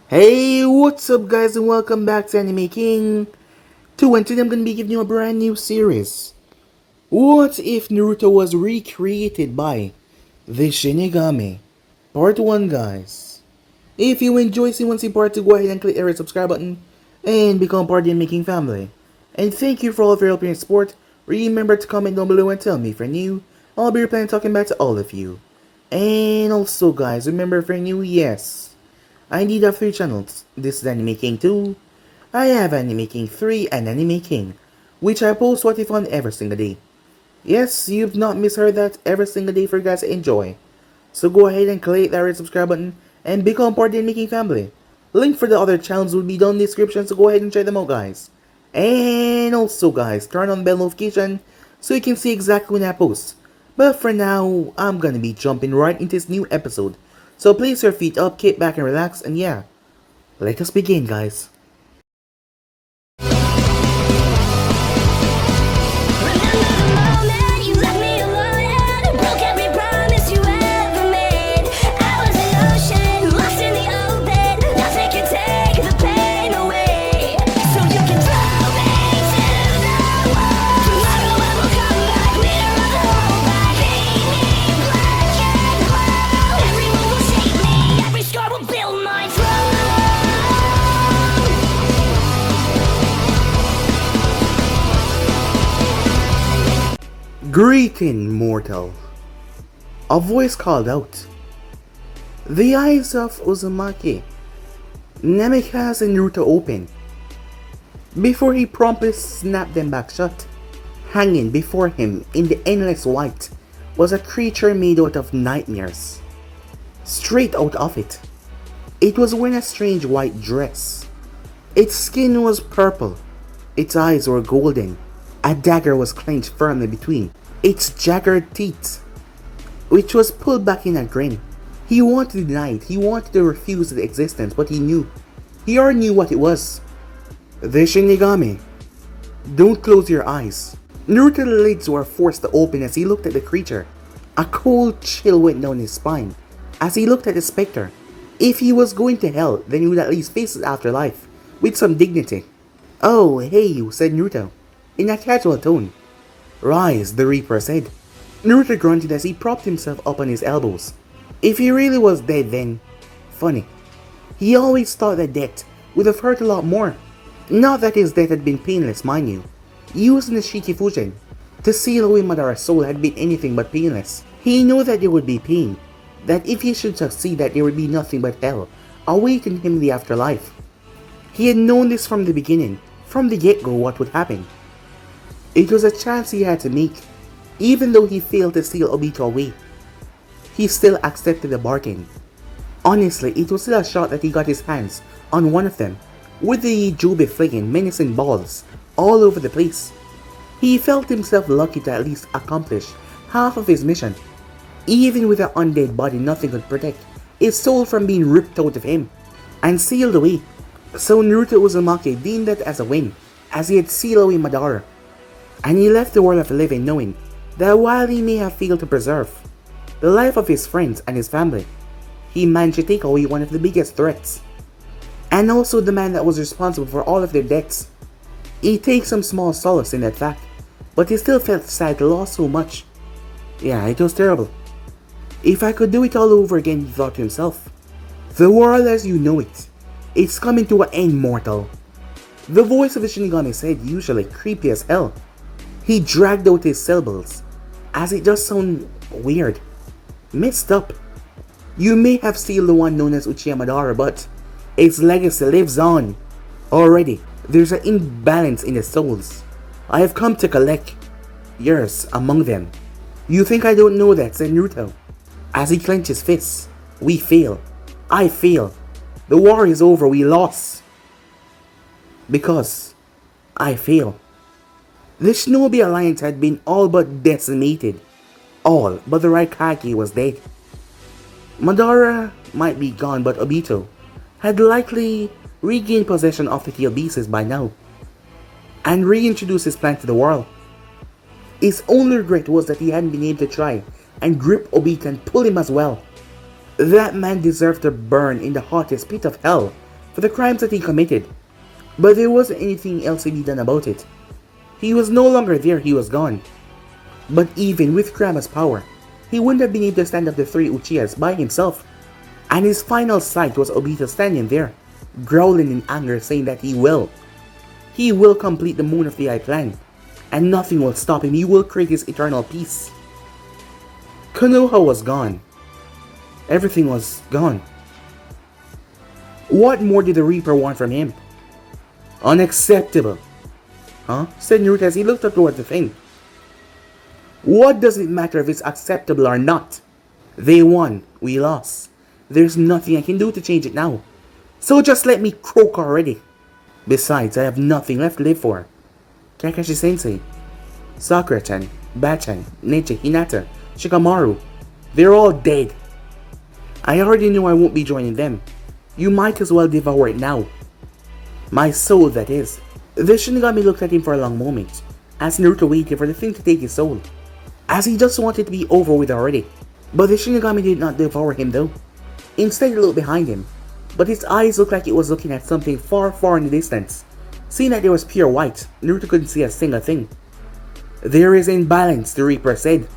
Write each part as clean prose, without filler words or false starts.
Hey, what's up guys and welcome back to Anime King 2, and today I'm gonna be giving you a brand new series. What if Naruto was recreated by the Shinigami? Part 1 guys. If you enjoy seeing 1 see part 2, go ahead and click the red subscribe button and become part of the Anime King family. And thank you for all of your help and support. Remember to comment down below and tell me if you're new. I'll be replying talking back to all of you. And also guys, remember if you're new, yes, I indeed have 3 channels. This is Anime King 2, I have Anime King 3, and Anime King, which I post what if on every single day. Yes, you've not misheard that, every single day for you guys to enjoy. So go ahead and click that red subscribe button and become part of the Anime King family. Link for the other channels will be down in the description, so go ahead and check them out guys. And also guys, turn on bell notification so you can see exactly when I post. But for now, I'm gonna be jumping right into this new episode. So place your feet up, kick back and relax, and yeah, let us begin guys. Greeting, mortal. A voice called out. The eyes of Uzumaki, Namikaze and Naruto opened, before he promptly snapped them back shut. Hanging before him in the endless white was a creature made out of nightmares. Straight out of it, it was wearing a strange white dress. Its skin was purple, its eyes were golden, a dagger was clenched firmly between its jagged teeth, which was pulled back in a grin. He wanted to deny it, he wanted to refuse its existence, but he knew. He already knew what it was. The Shinigami. Don't close your eyes. Naruto's lids were forced to open as he looked at the creature. A cold chill went down his spine as he looked at the specter. If he was going to hell, then he would at least face his afterlife with some dignity. Oh, hey you, said Naruto, in a casual tone. Rise, the Reaper said. Naruto grunted as he propped himself up on his elbows. If he really was dead then, funny. He always thought that death would have hurt a lot more. Not that his death had been painless, mind you. Using the Shikifujin to seal away Madara's soul had been anything but painless. He knew that there would be pain, that if he should succeed that there would be nothing but hell awaiting him in the afterlife. He had known this from the beginning, from the get-go what would happen. It was a chance he had to make, even though he failed to steal Obito away. He still accepted the bargain. Honestly, it was still a shot that he got his hands on one of them, with the Jubi flinging menacing balls all over the place. He felt himself lucky to at least accomplish half of his mission. Even with an undead body, nothing could protect his soul from being ripped out of him and sealed away. So Naruto Uzumaki deemed that as a win, as he had sealed away Madara. And he left the world of the living knowing that while he may have failed to preserve the life of his friends and his family, he managed to take away one of the biggest threats, and also the man that was responsible for all of their deaths. He takes some small solace in that fact, but he still felt sad to lose so much. Yeah, it was terrible. If I could do it all over again, he thought to himself. The world as you know it, it's coming to an end, mortal. The voice of the Shinigami said, usually creepy as hell. He dragged out his syllables, as it just sounded weird, messed up. You may have sealed the one known as Uchiha Madara, but its legacy lives on. Already, there's an imbalance in the souls. I have come to collect yours among them. You think I don't know that, said Naruto, as he clenched his fists. We fail. I fail. The war is over, we lost. Because I fail. The Shinobi Alliance had been all but decimated. All but the Raikage was dead. Madara might be gone, but Obito had likely regained possession of the tail beasts by now and reintroduced his plan to the world. His only regret was that he hadn't been able to try and grip Obito and pull him as well. That man deserved to burn in the hottest pit of hell for the crimes that he committed, but there wasn't anything else to be done about it. He was no longer there, he was gone. But even with Kurama's power, he wouldn't have been able to stand up to 3 Uchihas by himself. And his final sight was Obito standing there, growling in anger, saying that he will complete the Moon of the Eye plan, and nothing will stop him. He will create his eternal peace. Konoha was gone. Everything was gone. What more did the Reaper want from him? Unacceptable. Huh? Said Naruto as he looked up toward the thing. What does it matter if it's acceptable or not? They won. We lost. There's nothing I can do to change it now. So just let me croak already. Besides, I have nothing left to live for. Kakashi-sensei, Sakura-chan, Bachan, Nechi, Hinata, Shikamaru, they're all dead. I already knew I won't be joining them. You might as well devour it now. My soul, that is. The Shinigami looked at him for a long moment, as Naruto waited for the thing to take his soul, as he just wanted to be over with already. But the Shinigami did not devour him though. Instead, it looked behind him, but its eyes looked like it was looking at something far, far in the distance. Seeing that it was pure white, Naruto couldn't see a single thing. There is imbalance, the Reaper said.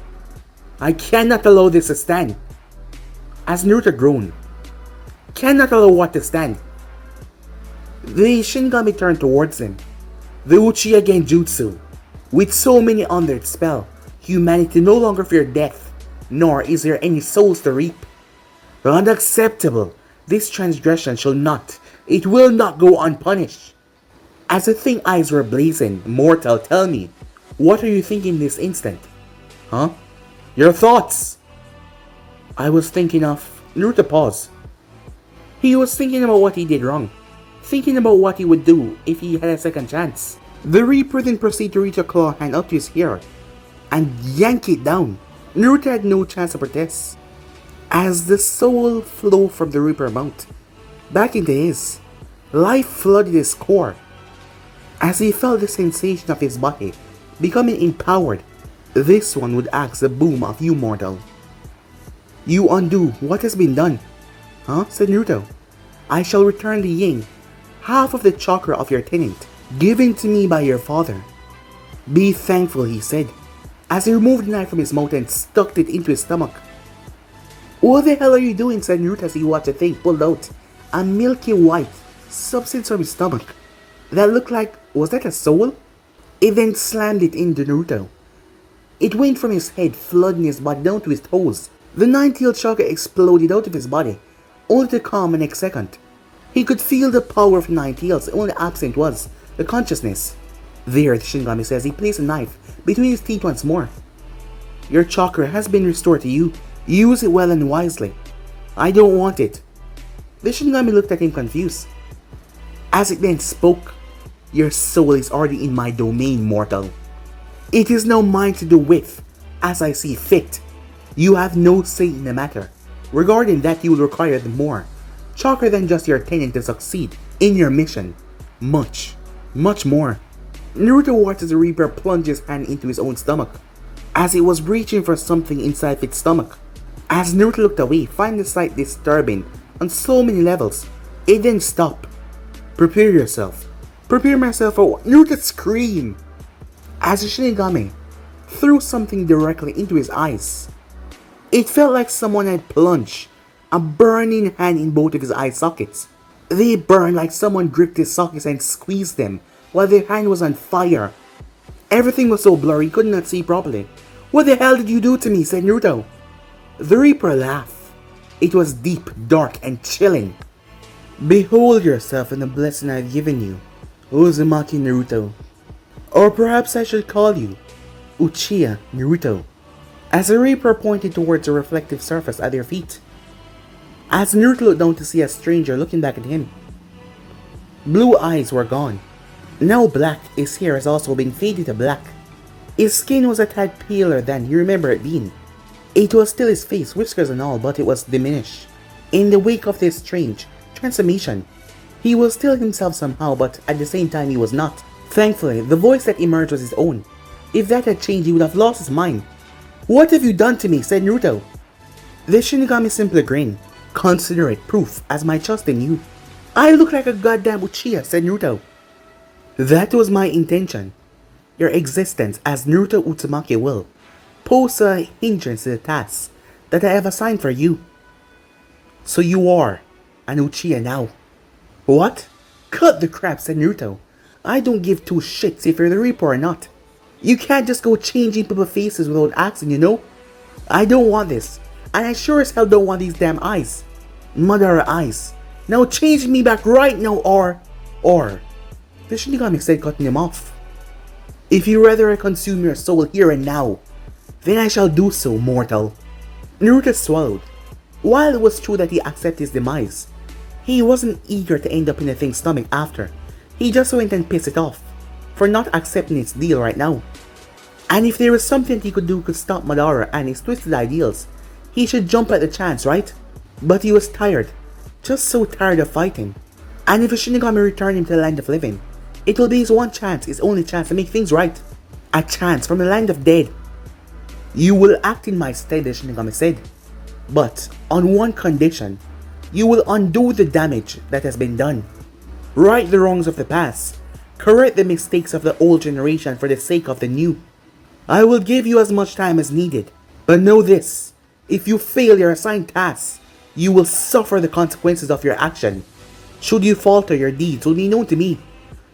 I cannot allow this to stand. As Naruto groaned. Cannot allow what to stand? The Shinigami turned towards him. The Uchiha Genjutsu. With so many under its spell, humanity no longer fear death, nor is there any souls to reap. Unacceptable. This transgression shall not, it will not go unpunished. As the thing eyes were blazing, mortal, tell me, what are you thinking this instant? Huh? Your thoughts! I was thinking of... Naruto paused. He was thinking about what he did wrong. Thinking about what he would do if he had a second chance. The Reaper then proceeded to reach a claw hand up to his hair and yank it down. Naruto had no chance to protest, as the soul flowed from the Reaper mouth back into his. Life flooded his core as he felt the sensation of his body becoming empowered. This one would ask the boom of you, mortal. You undo what has been done. Huh? Said Naruto. I shall return the yin, half of the chakra of your tenant, given to me by your father. Be thankful, he said, as he removed the knife from his mouth and stuck it into his stomach. What the hell are you doing? Said Naruto as he watched the thing pulled out a milky white substance from his stomach that looked like, was that a soul? It then slammed it into Naruto. It went from his head, flooding his body down to his toes. The nine-tailed chakra exploded out of his body, only to calm the next second. He could feel the power of nine tails, the only absent was the consciousness. There, the Shinigami says, he placed a knife between his teeth once more. Your chakra has been restored to you. Use it well and wisely. I don't want it. The Shinigami looked at him confused. As it then spoke, your soul is already in my domain, mortal. It is now mine to do with, as I see fit. You have no say in the matter. Regarding that, you will require more chakra than just your tenant to succeed in your mission. Much more. Naruto watched as the Reaper plunged his hand into his own stomach, as it was reaching for something inside its stomach. As Naruto looked away, finding the sight disturbing on so many levels, it then stopped. Prepare yourself. Prepare myself for what? Naruto screamed as the Shinigami threw something directly into his eyes. It felt like someone had plunged a burning hand in both of his eye sockets. They burned like someone gripped his sockets and squeezed them while their hand was on fire. Everything was so blurry he could not see properly. What the hell did you do to me? Said Naruto. The Reaper laughed. It was deep, dark, and chilling. Behold yourself in the blessing I have given you, Uzumaki Naruto. Or perhaps I should call you Uchiha Naruto. As the Reaper pointed towards the reflective surface at their feet. As Naruto looked down to see a stranger looking back at him. Blue eyes were gone. Now black, his hair has also been faded to black. His skin was a tad paler than he remembered it being. It was still his face, whiskers and all, but it was diminished. In the wake of this strange transformation, he was still himself somehow, but at the same time he was not. Thankfully, the voice that emerged was his own. If that had changed, he would have lost his mind. What have you done to me? Said Naruto. The Shinigami simply grinned. Consider it proof as my trust in you. I look like a goddamn Uchiha, said Naruto. That was my intention. Your existence as Naruto Uzumaki will pose a hindrance to the tasks that I have assigned for you. So you are an Uchiha now. What? Cut the crap, said Naruto. I don't give two shits if you're the Reaper or not. You can't just go changing people's faces without asking, you know? I don't want this. And I sure as hell don't want these damn eyes. Madara eyes. Now change me back right now or... The Shinigami said, cutting him off. If you rather I consume your soul here and now, then I shall do so, mortal. Naruto swallowed. While it was true that he accepted his demise, he wasn't eager to end up in the thing's stomach after. He just went and pissed it off for not accepting its deal right now. And if there was something he could do to stop Madara and his twisted ideals, he should jump at the chance, right? But he was tired. Just so tired of fighting. And if a Shinigami returned him to the land of living, it will be his one chance, his only chance to make things right. A chance from the land of dead. You will act in my stead, the Shinigami said. But on one condition. You will undo the damage that has been done. Right the wrongs of the past. Correct the mistakes of the old generation for the sake of the new. I will give you as much time as needed. But know this. If you fail your assigned tasks, you will suffer the consequences of your action. Should you falter, your deeds will be known to me.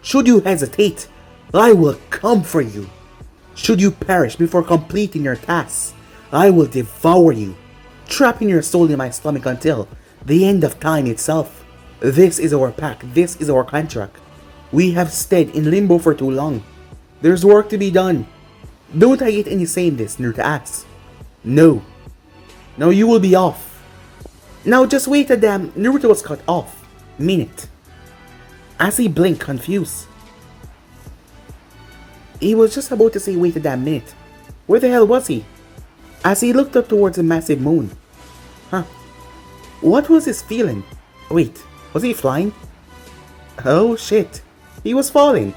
Should you hesitate, I will come for you. Should you perish before completing your tasks, I will devour you, trapping your soul in my stomach until the end of time itself. This is our pact, this is our contract. We have stayed in limbo for too long. There's work to be done. Don't I get any say in this, Naruto asks. No. Now you will be off. Now just wait a damn, Naruto was cut off. Minute. As he blinked, confused. He was just about to say wait a damn minute. Where the hell was he? As he looked up towards the massive moon. Huh. What was his feeling? Wait, was he flying? Oh shit. He was falling.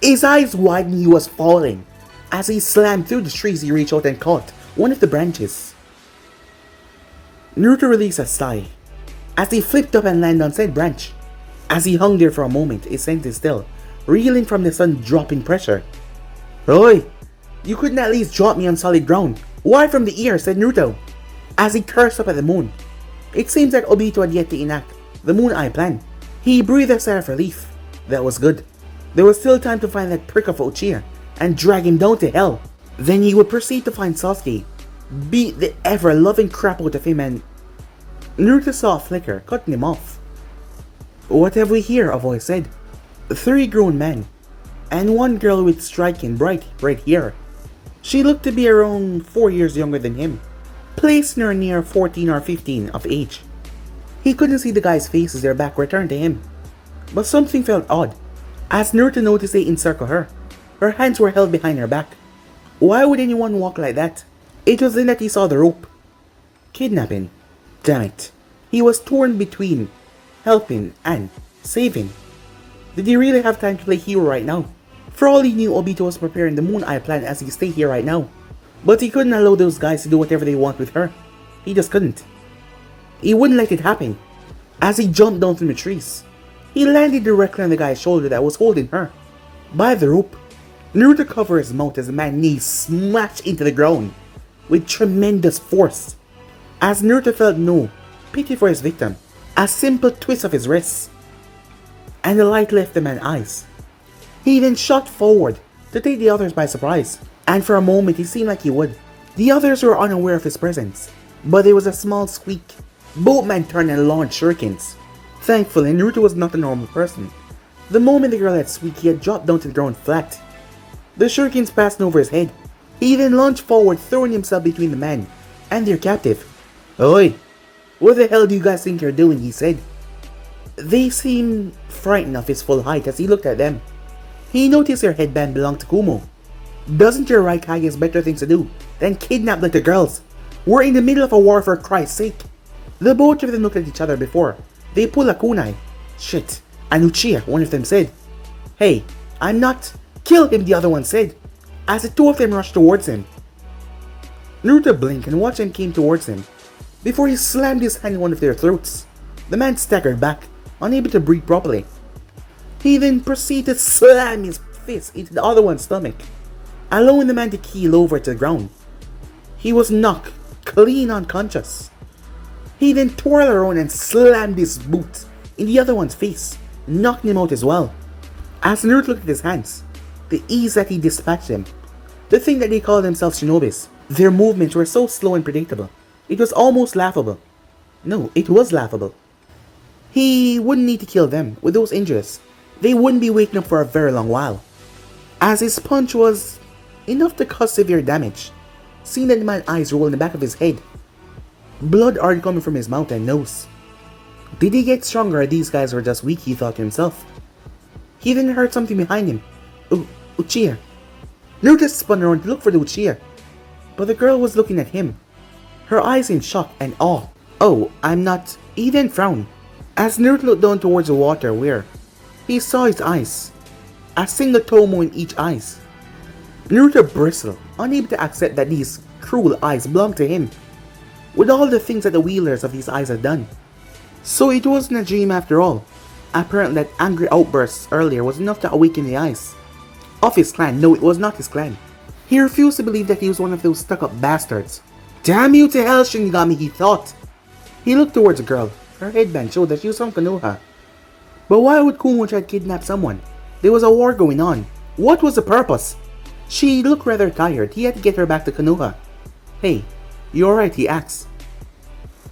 His eyes widened, he was falling. As he slammed through the trees, he reached out and caught one of the branches. Naruto released a sigh as he flipped up and landed on said branch. As he hung there for a moment, his senses still reeling from the sudden drop in pressure. Oi! You couldn't at least drop me on solid ground. Why from the ear, said Naruto, as he cursed up at the moon. It seems like Obito had yet to enact the Moon Eye plan. He breathed a sigh of relief. That was good. There was still time to find that prick of Uchiha and drag him down to hell. Then he would proceed to find Sasuke, beat the ever-loving crap out of him, and Naruto saw a flicker, cutting him off. What have we here? A voice said. 3 grown men, and 1 girl with striking bright red hair. She looked to be around 4 years younger than him, placing her near 14 or 15 of age. He couldn't see the guys' faces, their back were turned to him. But something felt odd, as Naruto noticed they encircled her. Her hands were held behind her back. Why would anyone walk like that? It was then that he saw the rope. Kidnapping. Damn it. He was torn between helping and saving. Did he really have time to play hero right now? For all he knew, Obito was preparing the Moon Eye plan as he stayed here right now. But he couldn't allow those guys to do whatever they want with her. He just couldn't. He wouldn't let it happen. As he jumped down from the trees, he landed directly on the guy's shoulder that was holding her. By the rope, Naruto covered his mouth as the man's knees smashed into the ground with tremendous force. As Naruto felt no pity for his victim, a simple twist of his wrists, and the light left the man's eyes. He then shot forward to take the others by surprise, and for a moment he seemed like he would. The others were unaware of his presence, but there was a small squeak. Both men turned and launched shurikens. Thankfully, Naruto was not a normal person. The moment the girl had squeaked, he had dropped down to the ground flat. The shurikens passed over his head. He then lunged forward, throwing himself between the man and their captive. Oi! What the hell do you guys think you're doing? He said. They seemed frightened of his full height as he looked at them. He noticed their headband belonged to Kumo. Doesn't your Raikage have better things to do than kidnap little girls? We're in the middle of a war, for Christ's sake. The both of them looked at each other before they pulled a kunai. Shit, an Uchiha, one of them said. Hey, I'm not. Kill him, the other one said, as the two of them rushed towards him. Naruto blinked and watched them came towards him before he slammed his hand in one of their throats. The man staggered back unable to breathe properly. He then proceeded to slam his fist into the other one's stomach, allowing the man to keel over to the ground. He was knocked clean unconscious. He then twirled around and slammed his boot in the other one's face, knocking him out as well. As Naruto looked at his hands, the ease that he dispatched them, the thing that they called themselves shinobis, their movements were so slow and predictable, it was almost laughable. No, it was laughable. He wouldn't need to kill them. With those injuries, they wouldn't be waking up for a very long while, as his punch was enough to cause severe damage. Seeing that the man's eyes roll in the back of his head, blood already coming from his mouth and nose. Did he get stronger or these guys were just weak, he thought to himself. He then heard something behind him. Uchiha. Naruto spun around to look for the Uchiha, but the girl was looking at him, her eyes in shock and awe. Oh, I'm not. He then frowned, as Naruto looked down towards the water where he saw his eyes, a single tomo in each eyes. Naruto bristled, unable to accept that these cruel eyes belonged to him, with all the things that the wielders of these eyes had done. So it wasn't a dream after all. Apparently that angry outburst earlier was enough to awaken the eyes of his clan. No, it was not his clan. He refused to believe that he was one of those stuck-up bastards. Damn you to hell, Shinigami, he thought. He looked towards the girl. Her headband showed that she was from Konoha. But why would Kumo try to kidnap someone? There was a war going on. What was the purpose? She looked rather tired. He had to get her back to Konoha. Hey, you alright? He asked.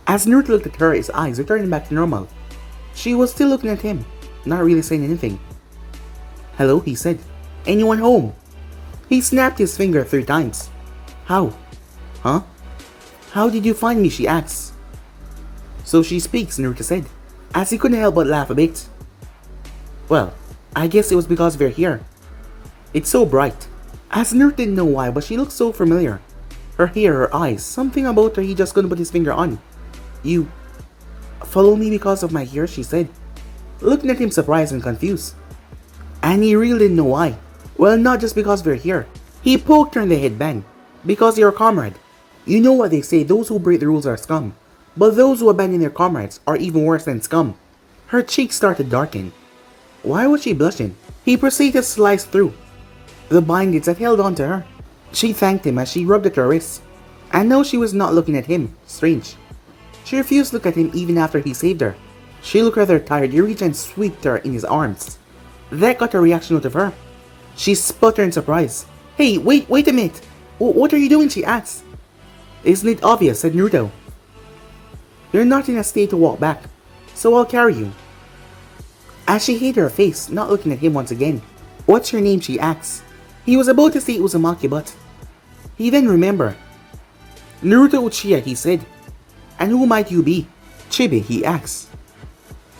As Naruto looked at her, his eyes returning back to normal. She was still looking at him, not really saying anything. Hello, he said. Anyone home? He snapped his finger 3 times. How? Huh? How did you find me? She asked. So she speaks, Naruto said, as he couldn't help but laugh a bit. Well, I guess it was because we're here. It's so bright. As Naruto didn't know why, but she looked so familiar. Her hair, her eyes, something about her he just couldn't put his finger on. You follow me because of my hair, she said, looking at him surprised and confused. And he really didn't know why. Well, not just because we're here. He poked her in the headband. Because you're a comrade. You know what they say, those who break the rules are scum. But those who abandon their comrades are even worse than scum. Her cheeks started to darken. Why was she blushing? He proceeded to slice through the bindings that held on to her. She thanked him as she rubbed at her wrist. And now she was not looking at him. Strange. She refused to look at him even after he saved her. She looked rather tired. He reached and swept her in his arms. That got a reaction out of her. She sputtered in surprise. Hey, wait a minute. What are you doing? She asked. Isn't it obvious? Said Naruto. You're not in a state to walk back, so I'll carry you. As she hid her face, not looking at him once again. What's your name? She asked. He was about to say Uzumaki, but he then remembered. Naruto Uchiha, he said. And who might you be? Chibi, he asked.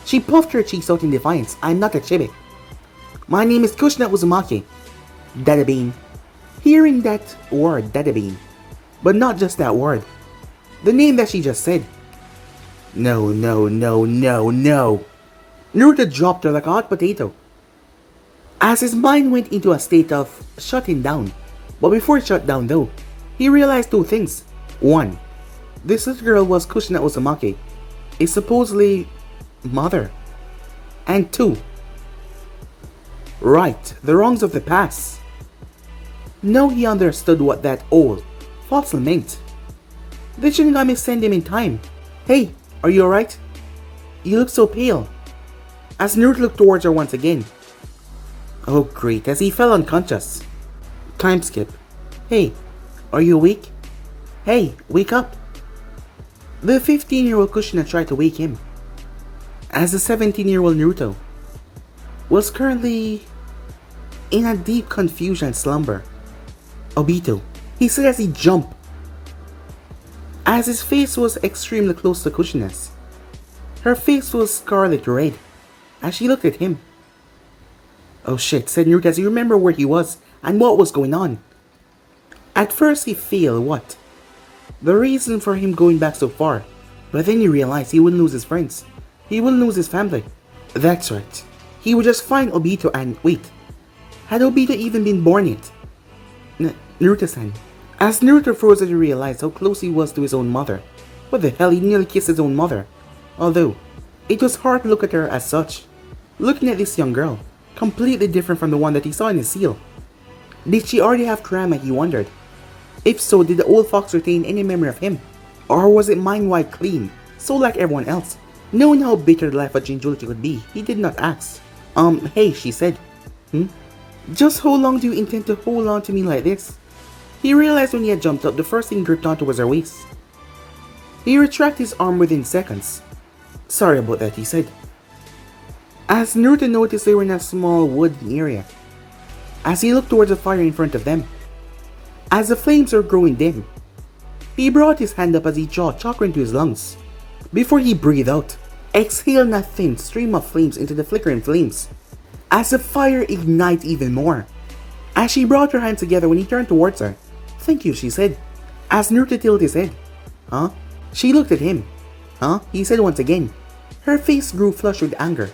She puffed her cheeks out in defiance. I'm not a Chibi. My name is Kushina Uzumaki. Dadabean. Hearing that word, Dadabean. But not just that word. The name that she just said. No. Naruto dropped her like a hot potato, as his mind went into a state of shutting down. But before it shut down though, he realized 2 things. 1. This little girl was Kushina Uzumaki, a supposedly mother. And 2. Right, the wrongs of the past. Now he understood what that old fossil meant. The Shinigami sent him in time. Hey, are you alright? You look so pale. As Naruto looked towards her once again. Oh great, as he fell unconscious. Time skip. Hey, are you awake? Hey, wake up. The 15-year-old Kushina tried to wake him, as the 17-year-old Naruto was currently in a deep confusion and slumber. Obito, he said as he jumped, as his face was extremely close to Kushina's. Her face was scarlet red as she looked at him. Oh shit, said Naruto as he remembered where he was and what was going on. At first he failed what? The reason for him going back so far, but then he realized he wouldn't lose his friends. He wouldn't lose his family. That's right. He would just find Obito and wait. Had Obito even been born yet? Naruto-san. As Naruto froze as he realized how close he was to his own mother. What the hell, he nearly kissed his own mother. Although, It was hard to look at her as such. Looking at this young girl, completely different from the one that he saw in his seal. Did she already have trauma, he wondered. If so, did the old fox retain any memory of him? Or was it mind-wide clean, so like everyone else? Knowing how bitter the life of Jinjulchi could be, he did not ask. Hey, she said. Just how long do you intend to hold on to me like this? He realized when he had jumped up, the first thing gripped onto was her waist. He retracted his arm within seconds. Sorry about that, he said. As Naruto noticed they were in a small wooden area. As he looked towards the fire in front of them. As the flames were growing dim, he brought his hand up as he jaw chakra into his lungs. Before he breathed out, exhaling a thin stream of flames into the flickering flames. As the fire ignited even more. As she brought her hands together when he turned towards her. Thank you, she said. As Naruto tilted his head. Huh? She looked at him. Huh? He said once again. Her face grew flushed with anger.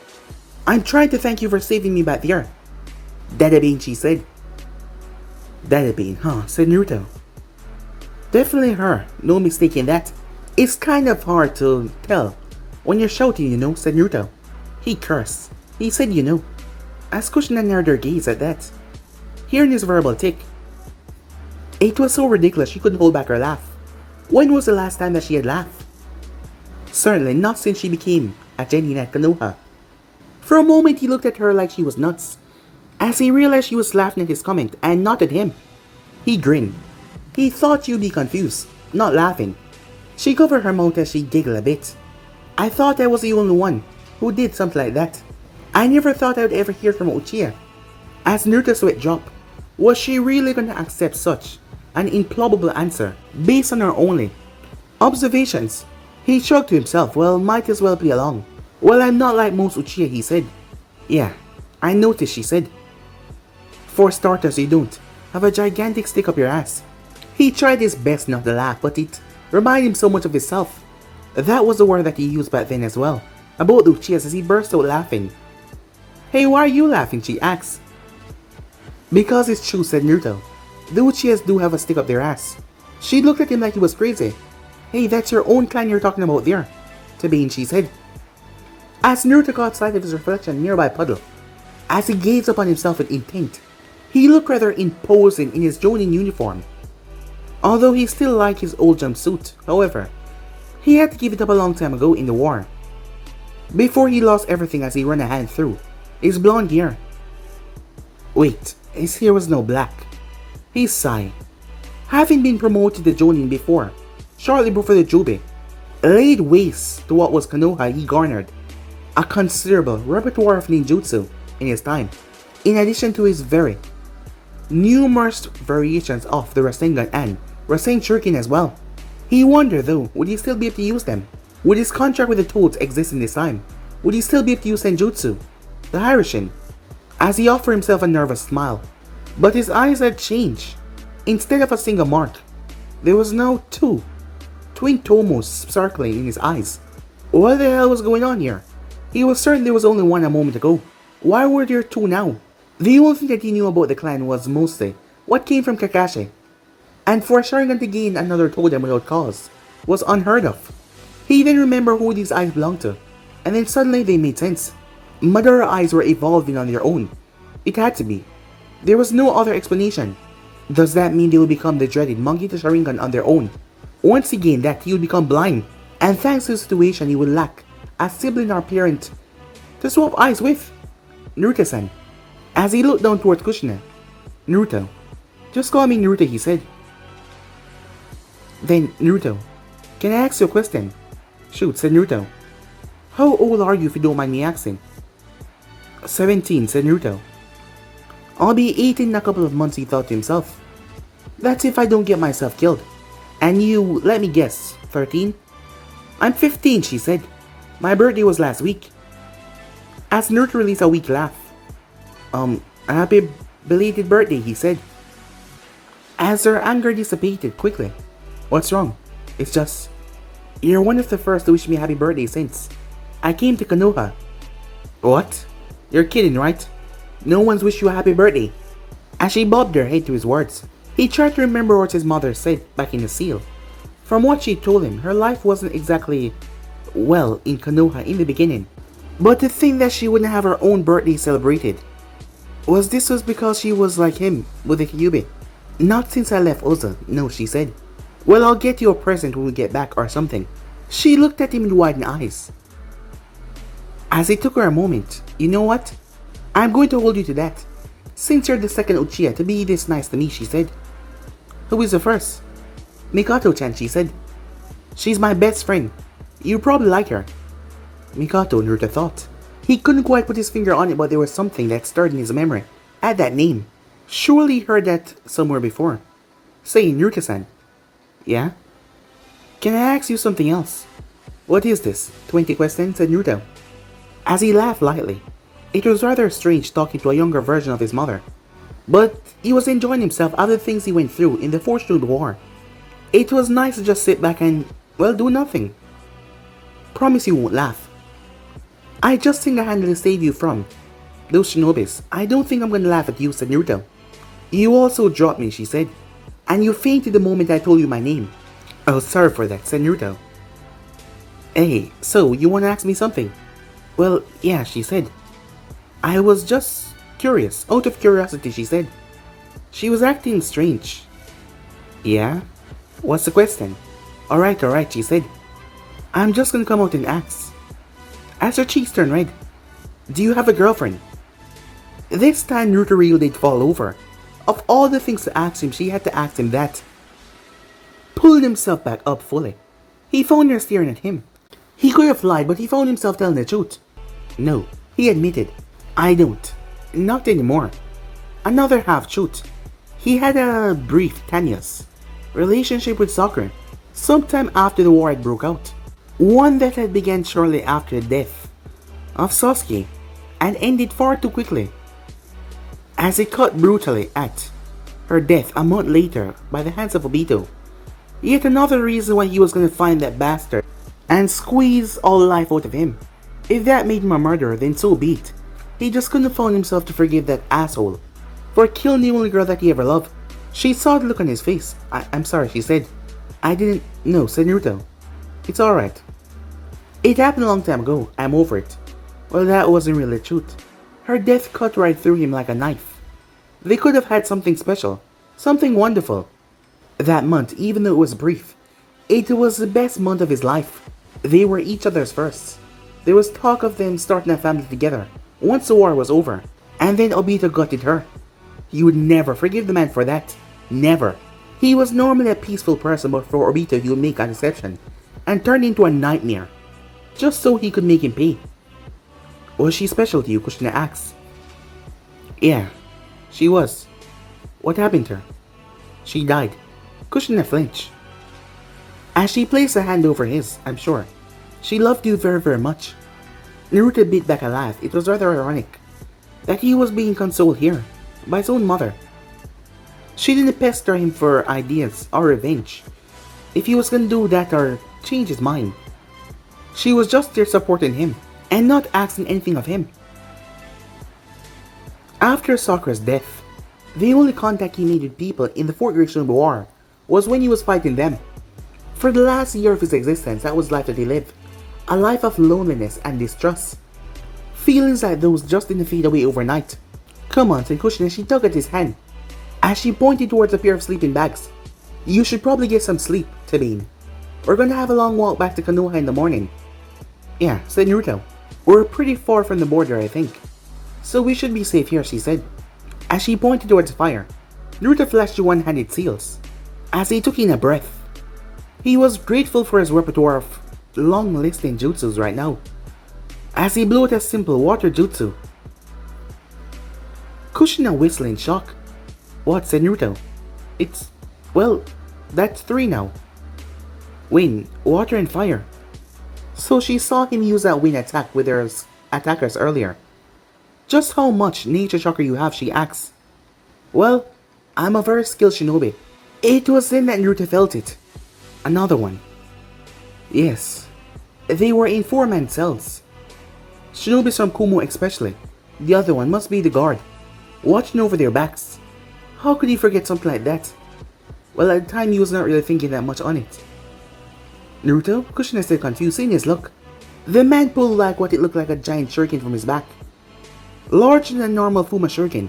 I'm trying to thank you for saving me back there. Dadabane, she said. Dadabane, huh? Said Naruto. Definitely her, no mistake in that. It's kind of hard to tell when you're shouting, you know, said Naruto. He cursed. He said, you know. As Kushina narrowed her gaze at that, hearing his verbal tick. It was so ridiculous she couldn't hold back her laugh. When was the last time that she had laughed? Certainly not since she became a genin at Konoha. For a moment he looked at her like she was nuts, as he realized she was laughing at his comment and not at him. He grinned. He thought she'd be confused, not laughing. She covered her mouth as she giggled a bit. I thought I was the only one who did something like that. I never thought I would ever hear from Uchiha. As Naruto's sweat dropped, was she really going to accept such an improbable answer based on her only observations? He shrugged to himself. Well, might as well play along. Well, I'm not like most Uchiha, he said. Yeah, I noticed, she said. For starters, you don't have a gigantic stick up your ass. He tried his best not to laugh, but it reminded him so much of himself. That was the word that he used back then as well, about the Uchihas, as he burst out laughing. Hey, why are you laughing? She asked. Because it's true, said Naruto. The Uchihas do have a stick up their ass. She looked at him like he was crazy. Hey, that's your own clan you're talking about there, Tabane, she said. As Naruto caught sight of his reflection in a nearby puddle, as he gazed upon himself with intent, he looked rather imposing in his Jonin uniform. Although he still liked his old jumpsuit, however, he had to give it up a long time ago in the war. Before he lost everything as he ran a hand through his blonde hair. Wait, his hair was now black. He sighed. Having been promoted to Jonin before, shortly before the Jubi, laid waste to what was Konoha, he garnered a considerable repertoire of ninjutsu in his time, in addition to his very numerous variations of the Rasengan and Rasen Shuriken as well. He wondered though, would he still be able to use them? Would his contract with the Toads exist in this time? Would he still be able to use Senjutsu, the Harishin? As he offered himself a nervous smile, but his eyes had changed. Instead of a single mark, there was now two twin tomos circling in his eyes. What the hell was going on here? He was certain there was only one a moment ago. Why were there two now? The only thing that he knew about the clan was mostly what came from Kakashi, and for a Sharingan to gain another totem without cause was unheard of. He then remembered who these eyes belonged to, and then suddenly they made sense. Madara eyes were evolving on their own. It had to be. There was no other explanation. Does that mean they will become the dreaded monkey to Sharingan on their own? Once he gained that, he would become blind, and thanks to the situation, he would lack a sibling or parent to swap eyes with. Naruto-san. As he looked down towards Kushina. Naruto. Just call me Naruto, he said. Then, Naruto, can I ask you a question? Shoot, said Naruto. How old are you if you don't mind me asking? 17, said Naruto. I'll be 18 in a couple of months, he thought to himself. That's if I don't get myself killed. And you, let me guess, 13? I'm 15, she said. My birthday was last week. As Naruto released a weak laugh. A happy belated birthday, he said. As her anger dissipated quickly. What's wrong? It's just, you're one of the first to wish me a happy birthday since I came to Konoha. What? You're kidding, right? No one's wished you a happy birthday. As she bobbed her head to his words, he tried to remember what his mother said back in the seal. From what she told him, her life wasn't exactly well, in Konoha in the beginning. But to think that she wouldn't have her own birthday celebrated. Was because she was like him with the Kyubi? Not since I left Oza, no, she said. Well, I'll get you a present when we get back or something. She looked at him with widened eyes. As it took her a moment, you know what? I'm going to hold you to that. Since you're the second Uchiha to be this nice to me, she said. Who is the first? Mikato-chan, she said. She's my best friend. You probably like her. Mikato, Naruto thought. He couldn't quite put his finger on it, but there was something that stirred in his memory at that name. Surely he heard that somewhere before. Say, Naruto-san. Yeah? Can I ask you something else? What is this? 20 questions, said Naruto. As he laughed lightly. It was rather strange talking to a younger version of his mother. But he was enjoying himself after the things he went through in the Fortune War. It was nice to just sit back and, well, do nothing. Promise you won't laugh. I just think I handle to save you from those shinobis. I don't think I'm gonna laugh at you, said Naruto. You also dropped me, she said. And you fainted the moment I told you my name. Oh, sorry for that, said Naruto. Hey, so you wanna ask me something? Well, yeah, she said. I was just curious, out of curiosity, she said. She was acting strange. Yeah? What's the question? Alright, she said. I'm just gonna come out and ask. As her cheeks turned red, do you have a girlfriend? This time Naruto really did fall over. Of all the things to ask him, she had to ask him that. Pulling himself back up fully, he found her staring at him. He could have lied, but he found himself telling the truth. No, he admitted. I don't. Not anymore. Another half-truth. He had a brief, tenuous relationship with Sakura sometime after the war had broke out. One that had begun shortly after the death of Sasuke and ended far too quickly, as it cut brutally at her death a month later by the hands of Obito. Yet another reason why he was going to find that bastard and squeeze all life out of him. If that made him a murderer, then so be it. He just couldn't find himself to forgive that asshole for killing the only girl that he ever loved. She saw the look on his face. I'm sorry, she said. I didn't know, said Naruto. It's alright. It happened a long time ago. I'm over it. Well, that wasn't really the truth. Her death cut right through him like a knife. They could have had something special, something wonderful. That month, even though it was brief, it was the best month of his life. They were each other's firsts. There was talk of them starting a family together once the war was over, and then Obito gutted her. He would never forgive the man for that. Never. He was normally a peaceful person, but for Obito he would make an exception and turn into a nightmare, just so he could make him pay. Was she special to you? Kushina asked. Yeah, she was. What happened to her? She died. Kushina flinched. As she placed a hand over his, I'm sure. She loved you very, very much. Naruto beat back a laugh. It was rather ironic that he was being consoled here by his own mother. She didn't pester him for ideas or revenge. If he was gonna do that or change his mind, she was just there supporting him and not asking anything of him. After Sakura's death, the only contact he made with people in the Fourth Great Shinobi War was when he was fighting them. For the last year of his existence, that was the life that he lived. A life of loneliness and distrust. Feelings like those just didn't fade away overnight. Come on, said Kushina. She tugged at his hand as she pointed towards a pair of sleeping bags. You should probably get some sleep, Tabine. We're gonna have a long walk back to Konoha in the morning. Yeah, said Naruto. We're pretty far from the border, I think. So we should be safe here, she said. As she pointed towards the fire, Naruto flashed the one-handed seals as he took in a breath. He was grateful for his repertoire of long-listing jutsus right now, as he blew out a simple water jutsu. Kushina whistled in shock. What, said Naruto? It's, well, that's 3 now. Wind, water and fire. So she saw him use that wind attack with her attackers earlier. Just how much nature chakra you have, she asked. Well, I'm a very skilled shinobi. It was then that Naruto felt it. Another one. Yes, they were in 4-man cells. Shinobis from Kumo especially. The other one must be the guard, watching over their backs. How could he forget something like that? Well, at the time he was not really thinking that much on it. Naruto? Kushina said, confused, seeing his look. The man pulled like what it looked like a giant shuriken from his back. Larger than a normal Fuma shuriken.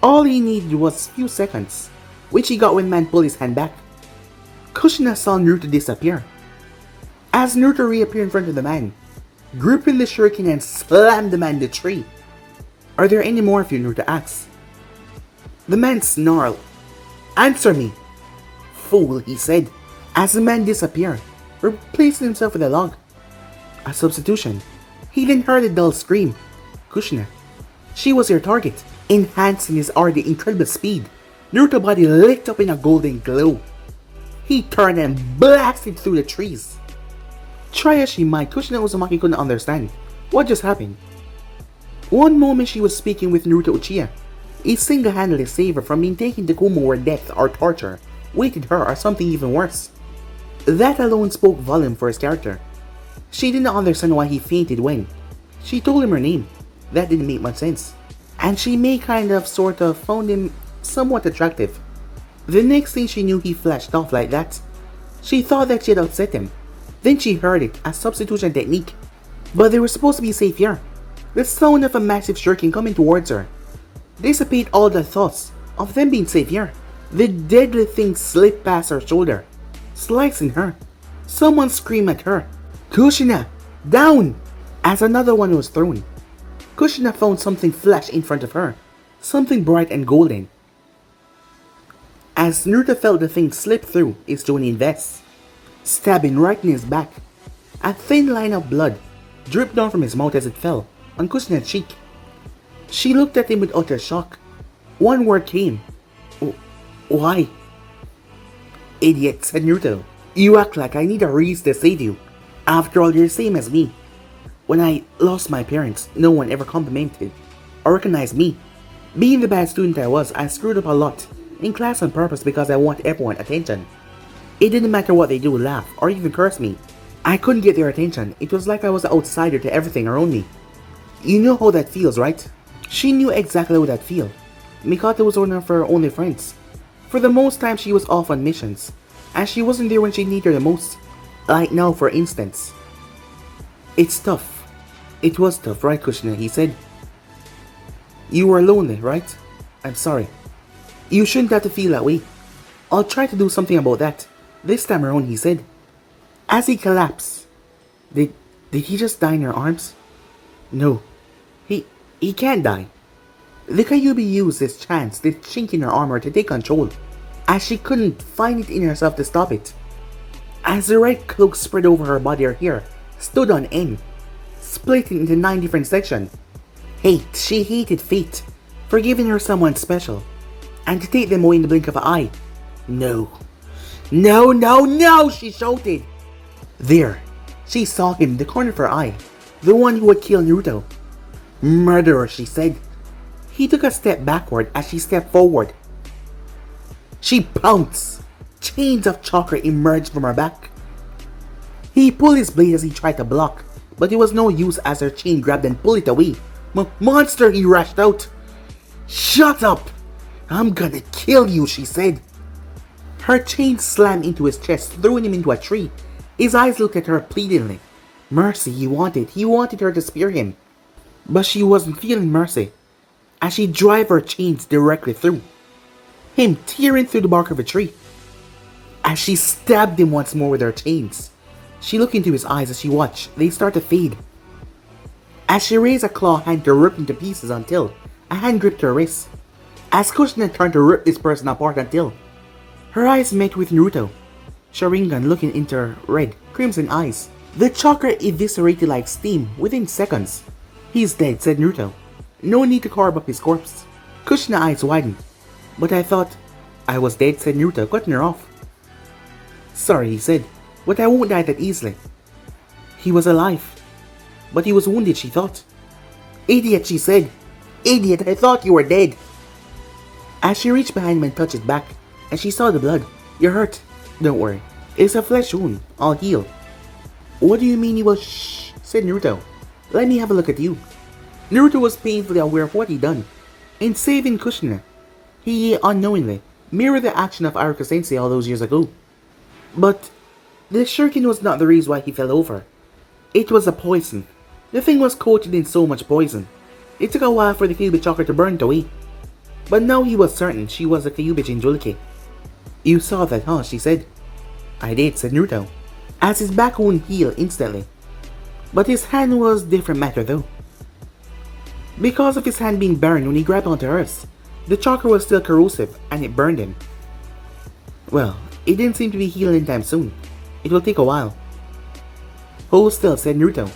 All he needed was a few seconds, which he got when the man pulled his hand back. Kushina saw Naruto disappear. As Naruto reappeared in front of the man, gripping the shuriken and slammed the man in the tree. Are there any more of you? Naruto asks. The man snarled. Answer me! Fool, he said, as the man disappeared, replacing himself with a log. A substitution. He then heard a dull scream. Kushina. She was your target, enhancing his already incredible speed. Naruto's body lit up in a golden glow. He turned and blasted through the trees. Try as she might, Kushina Uzumaki couldn't understand what just happened. One moment she was speaking with Naruto Uchiha. He single-handedly saved her from being taken to Kumo where death or torture waited her or something even worse. That alone spoke volume for his character. She didn't understand why he fainted when she told him her name. That didn't make much sense. And she may sort of found him somewhat attractive. The next thing she knew, he flashed off like that. She thought that she had upset him. Then she heard it, a substitution technique. But they were supposed to be safe here. The sound of a massive shuriken coming towards her dissipate all the thoughts of them being safe here. The deadly thing slipped past her shoulder, slicing her. Someone screamed at her, Kushina, down! As another one was thrown. Kushina found something flash in front of her, something bright and golden. As Naruto felt the thing slip through its joining vest, stabbing right in his back, a thin line of blood dripped down from his mouth as it fell on Kushina's cheek. She looked at him with utter shock. One word came. Why? Idiot, said Naruto. You act like I need a reason to save you. After all, you're the same as me. When I lost my parents, no one ever complimented or recognized me. Being the bad student I was, I screwed up a lot in class on purpose because I want everyone's attention. It didn't matter what they do, laugh, or even curse me. I couldn't get their attention. It was like I was an outsider to everything around me. You know how that feels, right? She knew exactly how that felt. Mikata was one of her only friends. For the most time she was off on missions, and she wasn't there when she needed her the most. Like now, for instance. It's tough. It was tough, right, Kushina? He said. You were lonely, right? I'm sorry. You shouldn't have to feel that way. I'll try to do something about that. This time around, he said. As he collapsed. Did he just die in her arms? No. He can't die. The Kyuubi used this chance, this chink in her armor, to take control, as she couldn't find it in herself to stop it. As the red cloak spread over her body, her hair stood on end, splitting into 9 different sections. She hated fate for giving her someone special, and to take them away in the blink of an eye. No, she shouted. There, she saw him, the corner of her eye, the one who would kill Naruto. Murderer, she said. He took a step backward as she stepped forward. She pounced. Chains of chakra emerged from her back. He pulled his blade as he tried to block, but it was no use as her chain grabbed and pulled it away. Monster, he rushed out. Shut up! I'm gonna kill you, she said. Her chain slammed into his chest, throwing him into a tree. His eyes looked at her pleadingly. Mercy he wanted her to spare him. But she wasn't feeling mercy, as she drove her chains directly through him, tearing through the bark of a tree. As she stabbed him once more with her chains, she looked into his eyes as she watched. They start to fade. As she raised a claw hand to rip him to pieces until a hand gripped her wrist. As Kushina turned to rip this person apart until her eyes met with Naruto, Sharingan looking into her red, crimson eyes. The chakra eviscerated like steam within seconds. He's dead, said Naruto. No need to carve up his corpse. Kushina's eyes widened. But I thought I was dead, said Naruto, cutting her off. Sorry, he said, but I won't die that easily. He was alive, but he was wounded, she thought. Idiot, she said. Idiot, I thought you were dead. As she reached behind him and touched his back, and she saw the blood. You're hurt. Don't worry. It's a flesh wound. I'll heal. What do you mean he was shh, said Naruto. Let me have a look at you. Naruto was painfully aware of what he'd done. In saving Kushina, he unknowingly mirrored the action of Iruka Sensei all those years ago. But the shuriken was not the reason why he fell over. It was a poison. The thing was coated in so much poison. It took a while for the Kyuubi chakra to burn it away. But now he was certain she was a Kyuubi Jinchuriki. You saw that, huh? She said. I did, said Naruto, as his back wound healed instantly. But his hand was different matter though. Because of his hand being burned when he grabbed onto hers, the chakra was still corrosive and it burned him. Well, it didn't seem to be healed anytime soon. It will take a while. Hold still, said Naruto.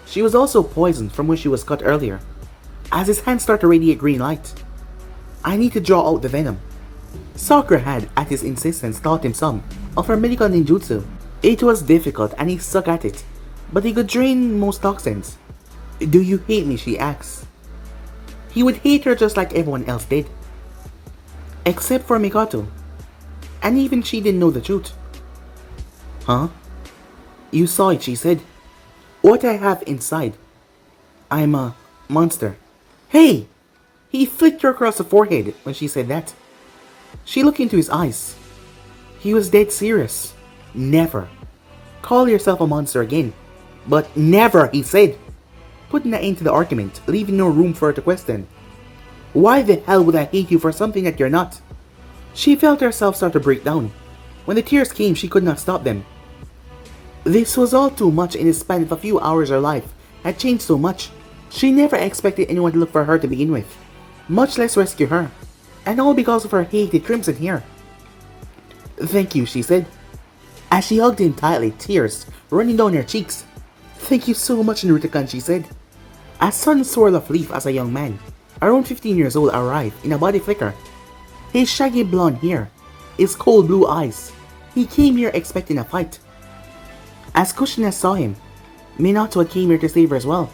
She was also poisoned from where she was cut earlier, as his hand started to radiate green light. I need to draw out the venom. Sakura had, at his insistence, taught him some of her medical ninjutsu. It was difficult and he sucked at it, but he could drain most toxins. Do you hate me? She asked. He would hate her just like everyone else did. Except for Mikoto. And even she didn't know the truth. Huh? You saw it, she said. What I have inside. I'm a monster. Hey! He flicked her across the forehead when she said that. She looked into his eyes. He was dead serious. Never. Call yourself a monster again. But never, he said, putting an end to the argument, leaving no room for her to question. Why the hell would I hate you for something that you're not? She felt herself start to break down. When the tears came, she could not stop them. This was all too much in the span of a few hours. Her life had changed so much. She never expected anyone to look for her to begin with, much less rescue her. And all because of her hated crimson hair. Thank you, she said, as she hugged him tightly, tears running down her cheeks. Thank you so much, Naruto-kun, she said. A sudden swirl of relief as a young man, around 15 years old, arrived in a body flicker. His shaggy blonde hair, his cold blue eyes. He came here expecting a fight. As Kushina saw him, Minato came here to save her as well.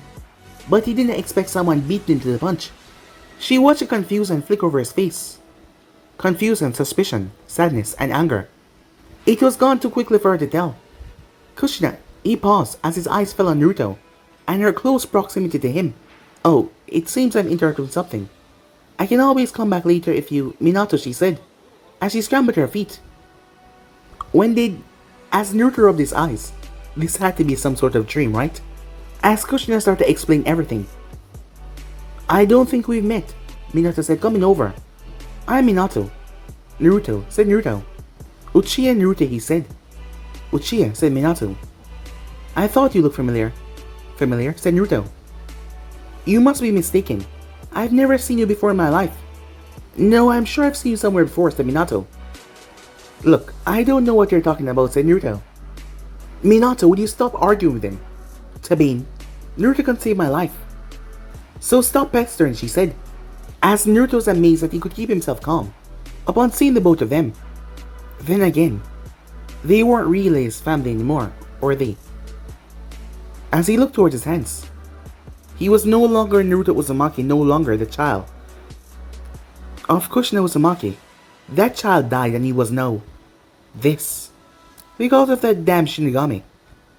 But he didn't expect someone beaten into the punch. She watched a confusion flick over his face. Confusion, suspicion, sadness, and anger. It was gone too quickly for her to tell. Kushina, he paused as his eyes fell on Naruto, and her close proximity to him. Oh, it seems I'm interrupting something. I can always come back later if you... Minato, she said, as she scrambled to her feet. As Naruto rubbed his eyes, this had to be some sort of dream, right? As Kushina started to explain everything. I don't think we've met, Minato said, coming over. I'm Minato. Naruto, said Naruto. Uchiha Naruto, he said. Uchiha, said Minato. I thought you looked familiar. Familiar, said Naruto. You must be mistaken. I've never seen you before in my life. No, I'm sure I've seen you somewhere before, said Minato. Look, I don't know what you're talking about, said Naruto. Minato, would you stop arguing with him? Tabine, Naruto can save my life. So stop pestering, she said, as Naruto was amazed that he could keep himself calm upon seeing the both of them. Then again, they weren't really his family anymore, or they? As he looked towards his hands, he was no longer Naruto Uzumaki, no longer the child of Kushina Uzumaki. That child died and he was now this. Because of that damn Shinigami,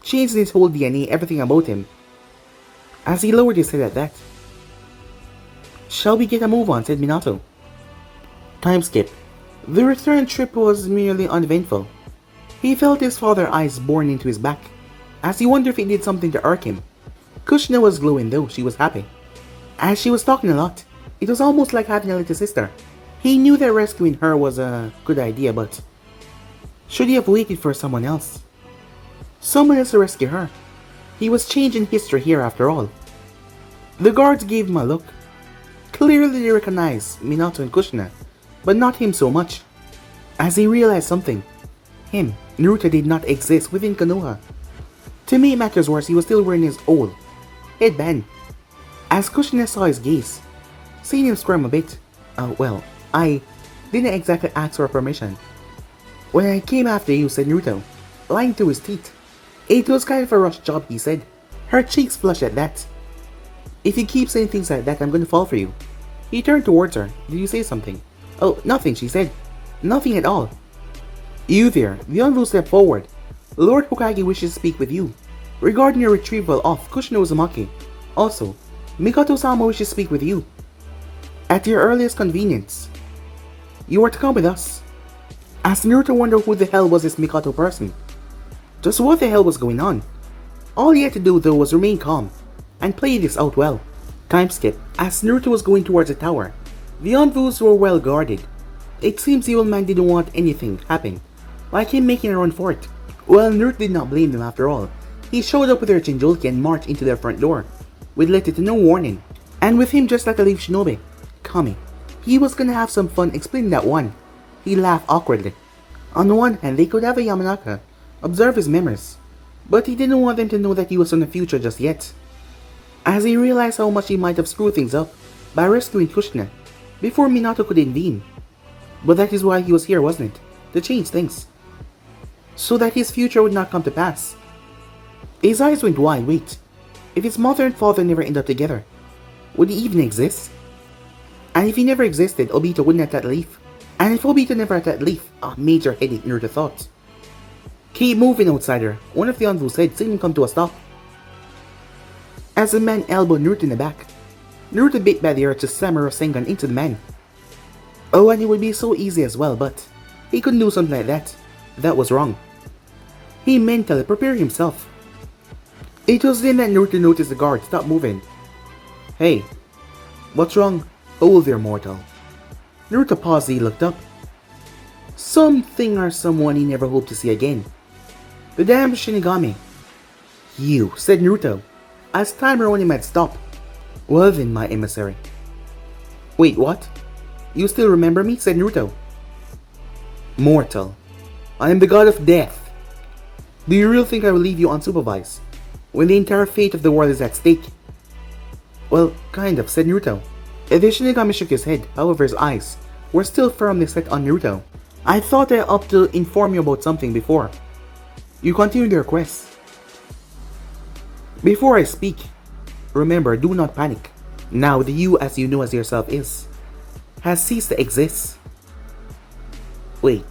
changed his whole DNA, everything about him. As he lowered his head at that. Shall we get a move on, said Minato. Time skip. The return trip was merely uneventful. He felt his father's eyes boring into his back, as he wondered if he did something to irk him. Kushina was glowing though, she was happy. As she was talking a lot, it was almost like having a little sister. He knew that rescuing her was a good idea, but should he have waited for someone else? Someone else to rescue her. He was changing history here after all. The guards gave him a look. Clearly they recognized Minato and Kushina, but not him so much. As he realized something, him, Naruto, did not exist within Konoha. To make matters worse, he was still wearing his old headband. As Kushina saw his gaze, seeing him squirm a bit. Well, I didn't exactly ask for permission. When I came after you, said Naruto, lying through his teeth. It was kind of a rushed job, he said. Her cheeks flushed at that. If you keep saying things like that, I'm going to fall for you. He turned towards her. Did you say something? Oh, nothing, she said. Nothing at all. You there, the envoy stepped forward. Lord Hokage wishes to speak with you regarding your retrieval of Kushina Uzumaki. Also, Mikoto-sama wishes to speak with you at your earliest convenience. You are to come with us. As Naruto wondered who the hell was this Mikoto person. Just what the hell was going on? All he had to do though was remain calm and play this out well. Time skip. As Naruto was going towards the tower, the envoys were well guarded. It seems the old man didn't want anything happen, like him making a run for it. Well, Naruto did not blame them after all. He showed up with their Jinjulki and marched into their front door, with little to no warning. And with him just like a leaf shinobi, Kami, he was gonna have some fun explaining that one. He laughed awkwardly. On the one hand, they could have a Yamanaka observe his memories, but he didn't want them to know that he was from the future just yet, as he realized how much he might have screwed things up by rescuing Kushina before Minato could intervene. But that is why he was here, wasn't it? To change things, so that his future would not come to pass. His eyes went wide. Wait, if his mother and father never end up together, would he even exist? And if he never existed, Obito wouldn't attack Leaf. And if Obito never attacked Leaf, a major headache, Naruto thought. Keep moving, outsider, one of the envoys said, seeing him come to a stop. As the man elbowed Naruto in the back, Naruto bit by the urge to slam a Rasengan into the man. Oh, and it would be so easy as well, but he couldn't do something like that. That was wrong. He mentally prepared himself. It was then that Naruto noticed the guard stop moving. Hey, what's wrong? Hold there, mortal. Naruto paused as he looked up. Something or someone he never hoped to see again. The damn Shinigami. You, said Naruto, as time around him had stopped. Well then, my emissary. Wait, what? You still remember me? Said Naruto. Mortal, I am the god of death. Do you really think I will leave you unsupervised when the entire fate of the world is at stake? Well, kind of, said Naruto. The Shinigami shook his head, however his eyes were still firmly set on Naruto. I thought I ought to inform you about something before you continue your quest. Before I speak, remember, do not panic. Now the you as you know as yourself has ceased to exist. Wait,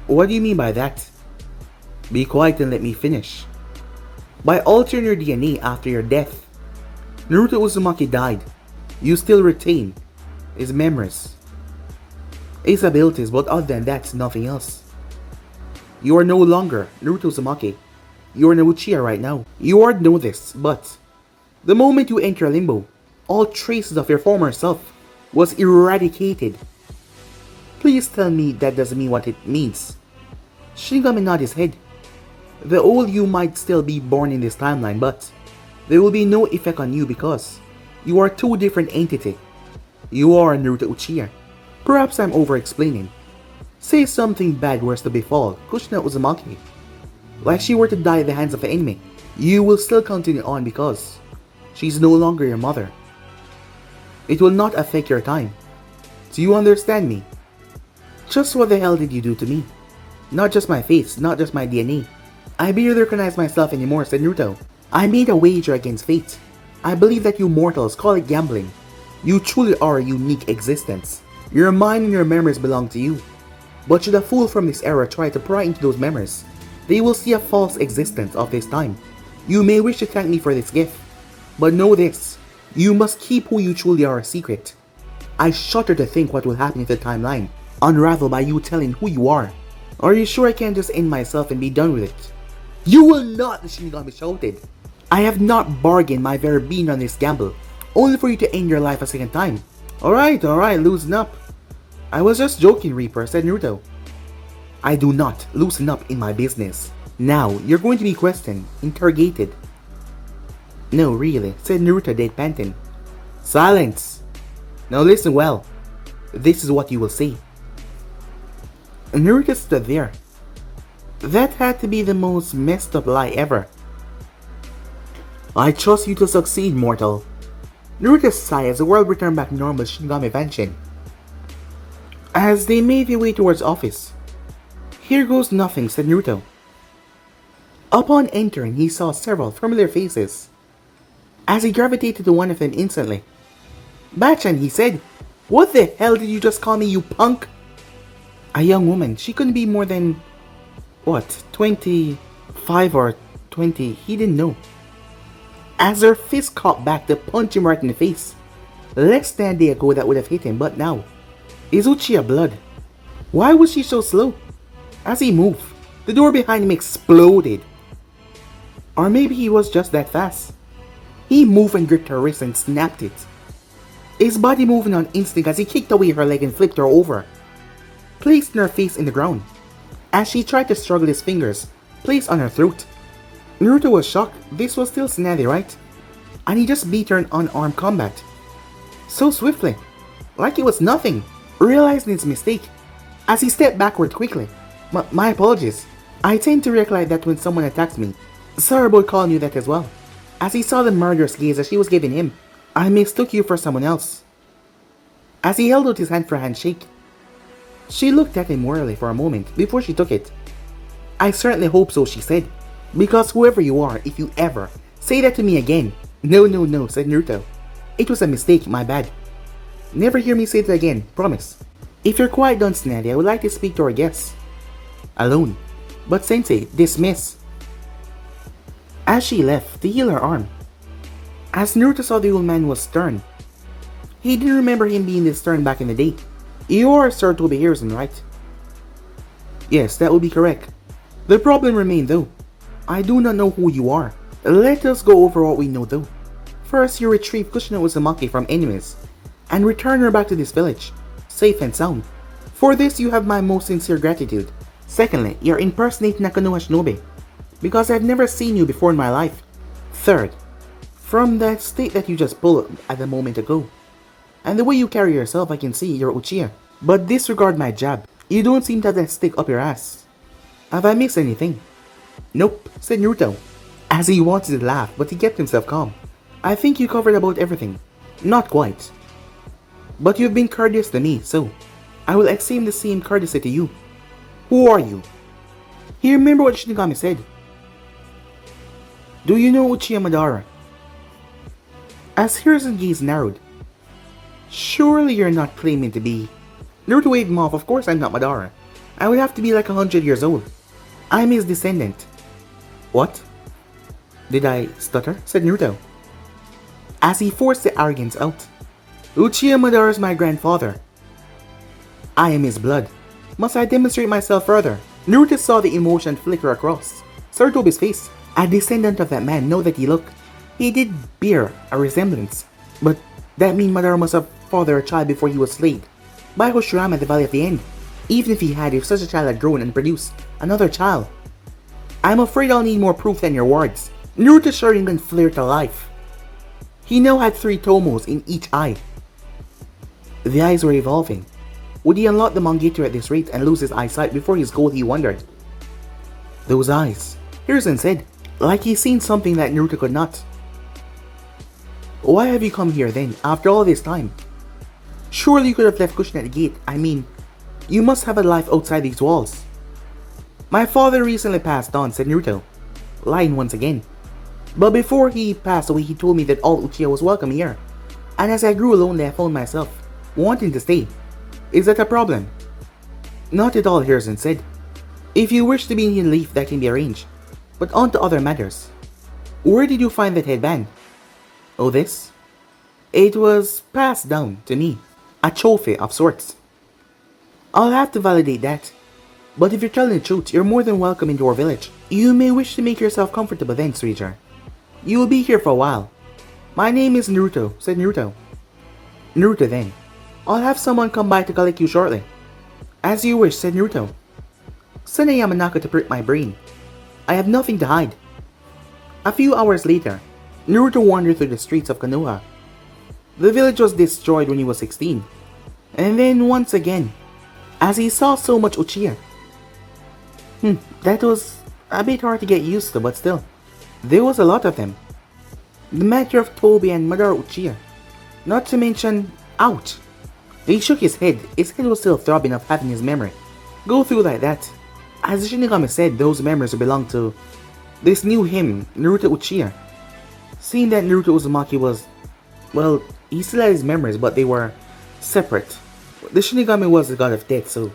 what do you mean by that? Be quiet and let me finish. By altering your DNA after your death, Naruto Uzumaki died. You still retain his memories, his abilities, but other than that, nothing else. You are no longer Naruto Uzumaki. You are Uchiha right now. You already know this, but the moment you enter Limbo, all traces of your former self was eradicated. Please tell me that doesn't mean what it means. Shinigami nodded his head. The old you might still be born in this timeline, but there will be no effect on you because you are two different entities. You are Naruto Uchiha. Perhaps I'm over-explaining. Say something bad were to befall Kushina Uzumaki, like she were to die at the hands of an enemy, you will still continue on because she's no longer your mother. It will not affect your time. Do you understand me? Just what the hell did you do to me? Not just my face, not just my DNA. I barely recognize myself anymore, said Naruto. I made a wager against fate. I believe that you mortals call it gambling. You truly are a unique existence. Your mind and your memories belong to you. But should a fool from this era try to pry into those memories, they will see a false existence of this time. You may wish to thank me for this gift, but know this, you must keep who you truly are a secret. I shudder to think what will happen if the timeline unraveled by you telling who you are. Are you sure I can't just end myself and be done with it? You will not, the Shinigami shouted. I have not bargained my very being on this gamble, only for you to end your life a second time. Alright, loosen up. I was just joking, Reaper, said Naruto. I do not loosen up in my business. Now, you're going to be questioned, interrogated. No, really, said Naruto, deadpanting. Silence! Now listen well. This is what you will say. Naruto stood there. That had to be the most messed up lie ever. I trust you to succeed, mortal. Naruto sighed as the world returned back to normal Shinigami vanishing. As they made their way towards office. Here goes nothing, said Naruto. Upon entering, he saw several familiar faces. As he gravitated to one of them instantly. Bachan, he said, what the hell did you just call me, you punk? A young woman, she couldn't be more than, 25 or 20, he didn't know. As her fist caught back to punch him right in the face. Less than a day ago that would have hit him, but now, is Uchiha blood? Why was she so slow? As he moved, the door behind him exploded. Or maybe he was just that fast. He moved and gripped her wrist and snapped it. His body moving on instinct as he kicked away her leg and flipped her over, placing her face in the ground. As she tried to struggle, his fingers placed on her throat. Naruto was shocked. This was still Tsunade, right? And he just beat her in unarmed combat. So swiftly, like it was nothing. Realizing his mistake, as he stepped backward quickly. My apologies. I tend to react like that when someone attacks me. Sorry about calling you that as well. As he saw the murderous gaze that she was giving him, I mistook you for someone else. As he held out his hand for a handshake, she looked at him warily for a moment before she took it. I certainly hope so, she said. Because whoever you are, if you ever say that to me again. No, said Naruto. It was a mistake, my bad. Never hear me say it again, promise. If you're quite done, Tsunade, I would like to speak to our guests. Alone. But Sensei, dismiss. As she left to heal her arm. As Naruto saw the old man was stern. He didn't remember him being this stern back in the day. You are Sir Toby Harrison, right? Yes, that would be correct. The problem remained though. I do not know who you are. Let us go over what we know though. First, you retrieve Kushina Uzumaki from enemies, and return her back to this village, safe and sound. For this, you have my most sincere gratitude. Secondly, you're impersonating a Konoha shinobi, because I've never seen you before in my life. Third, from that state that you just pulled at a moment ago, and the way you carry yourself, I can see you're Uchiha. But disregard my jab. You don't seem to have that stick up your ass. Have I missed anything? Nope, said Naruto, as he wanted to laugh, but he kept himself calm. I think you covered about everything. Not quite. But you've been courteous to me, so I will extend the same courtesy to you. Who are you? You remember what Shinigami said? Do you know Uchiha Madara? As Hiruzen's gaze narrowed. Surely you're not claiming to be... Naruto waved him off. Of course I'm not Madara. I would have to be like 100 years old. I'm his descendant. What? Did I stutter? Said Naruto, as he forced the arrogance out. Uchiha Madara is my grandfather. I am his blood. Must I demonstrate myself further? Naruto saw the emotion flicker across Sir Toby's face. A descendant of that man, know that he did bear a resemblance. But that means Madara must have fathered a child before he was slain by Hoshirama at the Valley of the End. Even if he had, if such a child had grown and produced another child. I'm afraid I'll need more proof than your words. Naruto's Sharingan flared to life. He now had 3 tomos in each eye. The eyes were evolving. Would he unlock the Mangekyou at this rate and lose his eyesight before his goal, he wondered. Those eyes, Hiruzen said, like he'd seen something that Naruto could not. Why have you come here then, after all this time? Surely you could have left Kushina at the gate. I mean, you must have a life outside these walls. My father recently passed on, said Naruto, lying once again. But before he passed away, he told me that all Uchiha was welcome here. And as I grew lonely, I found myself wanting to stay. Is that a problem? Not at all, Hiruzen said. If you wish to be in leave, that can be arranged. But on to other matters. Where did you find that headband? Oh, this? It was passed down to me. A trophy of sorts. I'll have to validate that. But if you're telling the truth, you're more than welcome into our village. You may wish to make yourself comfortable then, Suijar. You will be here for a while. My name is Naruto, said Naruto. Naruto then. I'll have someone come by to collect you shortly. As you wish, said Naruto. Send a Yamanaka to prick my brain. I have nothing to hide. A few hours later, Naruto wandered through the streets of Konoha. The village was destroyed when he was 16. And then once again, as he saw so much Uchiha. That was a bit hard to get used to, but still, there was a lot of them. The matter of Toby and Madara Uchiha. Not to mention, ouch. He shook his head was still throbbing of having his memory go through like that. As the Shinigami said, those memories belonged to this new him, Naruto Uchiha. Seeing that Naruto Uzumaki was, well, he still had his memories, but they were separate. The Shinigami was the god of death, so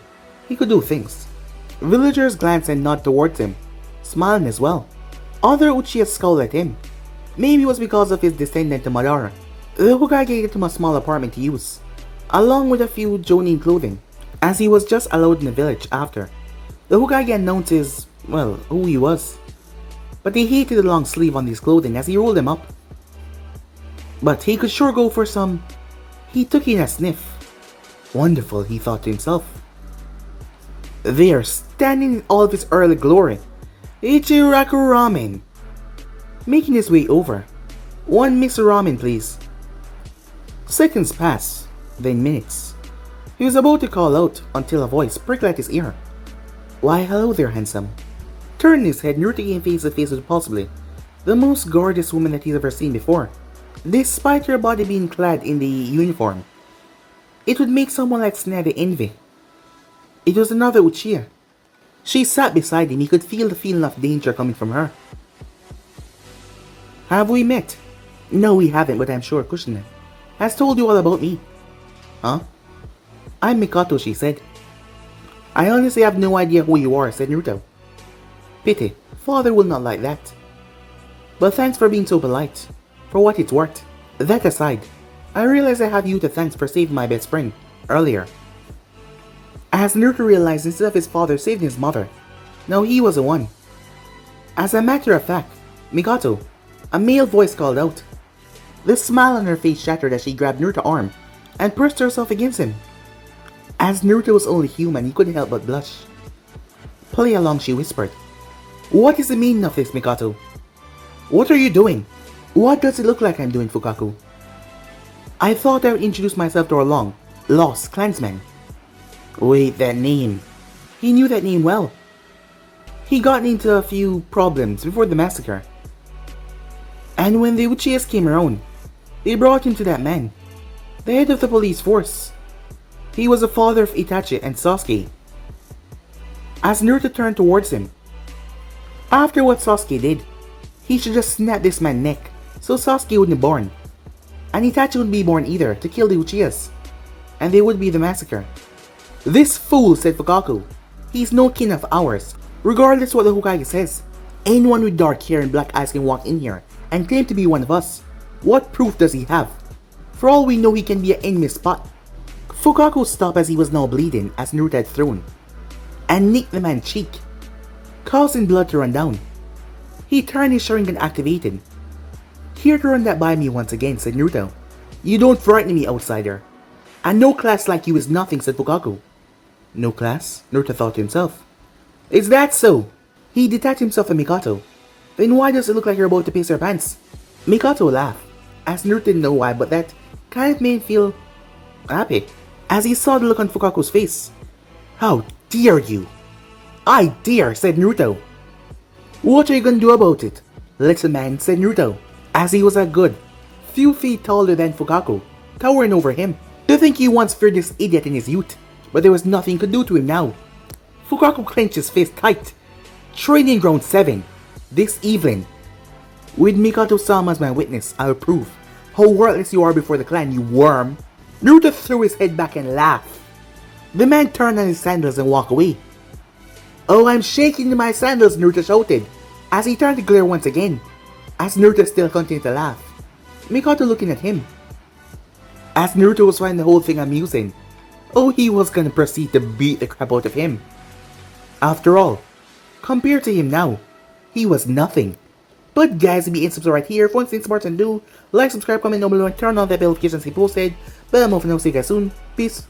he could do things. Villagers glanced and nodded towards him, smiling as well. Other Uchihas scowled at him. Maybe it was because of his descendant to Madara. The Hokage gave him a small apartment to use, along with a few jonin clothing, as he was just allowed in the village after. The Hokage announced who he was. but he hated the long sleeve on his clothing as he rolled them up. But he could sure go for some. He took in a sniff. Wonderful, he thought to himself. There, standing in all of his early glory, Ichiraku Ramen. Making his way over. One mixed ramen, please. Seconds pass, then minutes. He was about to call out until a voice prickled at his ear. Why, hello there, handsome. Turning his head, Naruto came face to face with possibly the most gorgeous woman that he's ever seen before. Despite her body being clad in the uniform, it would make someone like Tsunade envy. It was another Uchiha. She sat beside him. He could feel the feeling of danger coming from her. Have we met? No, we haven't, but I'm sure Kushina has told you all about me. Huh? I'm Mikoto, she said. I honestly have no idea who you are, said Naruto. Pity, father will not like that. But thanks for being so polite. For what it's worth. That aside, I realize I have you to thank for saving my best friend earlier. As Naruto realized instead of his father saving his mother, now he was the one. As a matter of fact, Mikoto, a male voice called out. The smile on her face shattered as she grabbed Naruto's arm and pressed herself against him. As Naruto was only human, he couldn't help but blush. Play along, she whispered. What is the meaning of this, Mikoto? What are you doing? What does it look like I'm doing, Fukaku? I thought I would introduce myself to our lost clansman. Wait, that name. He knew that name well. He got into a few problems before the massacre. And when the Uchihas came around, they brought him to that man, the head of the police force. He was the father of Itachi and Sasuke. As Naruto turned towards him, after what Sasuke did, he should just snap this man's neck so Sasuke wouldn't be born. And Itachi wouldn't be born either to kill the Uchihas. And they would be the massacre. This fool, said Fukaku. He's no kin of ours, regardless what the Hokage says. Anyone with dark hair and black eyes can walk in here and claim to be one of us. What proof does he have? For all we know, he can be an enemy spot. Fukaku stopped as he was now bleeding as Naruto had thrown, and nicked the man's cheek, causing blood to run down. He turned his Sharingan activated. Here to run that by me once again, said Naruto. You don't frighten me, outsider. And no class like you is nothing, said Fukaku. No class? Naruto thought to himself. Is that so? He detached himself from Mikoto. Then why does it look like you're about to piss your pants? Mikoto laughed, as Naruto didn't know why, but that kind of made him feel happy, as he saw the look on Fukaku's face. How dare you? I dare, said Naruto. What are you gonna do about it? Little man, said Naruto, as he was a good few feet taller than Fukaku, towering over him. To think he once feared this idiot in his youth, but there was nothing he could do to him now. Fukaku clenched his fist tight. Training ground 7. This evening. With Mikoto-sama as my witness, I'll prove how worthless you are before the clan, you worm. Naruto threw his head back and laughed. The man turned on his sandals and walked away. Oh, I'm shaking in my sandals, Naruto shouted, as he turned to glare once again, as Naruto still continued to laugh. Mikoto looking at him. As Naruto was finding the whole thing amusing, oh, he was gonna proceed to beat the crap out of him. After all, compared to him now, he was nothing. But guys, be subscribe right here. For things smart and do, like, subscribe, comment down below, and turn on that bell notifications to be posted. But I'm off now, see you guys soon. Peace.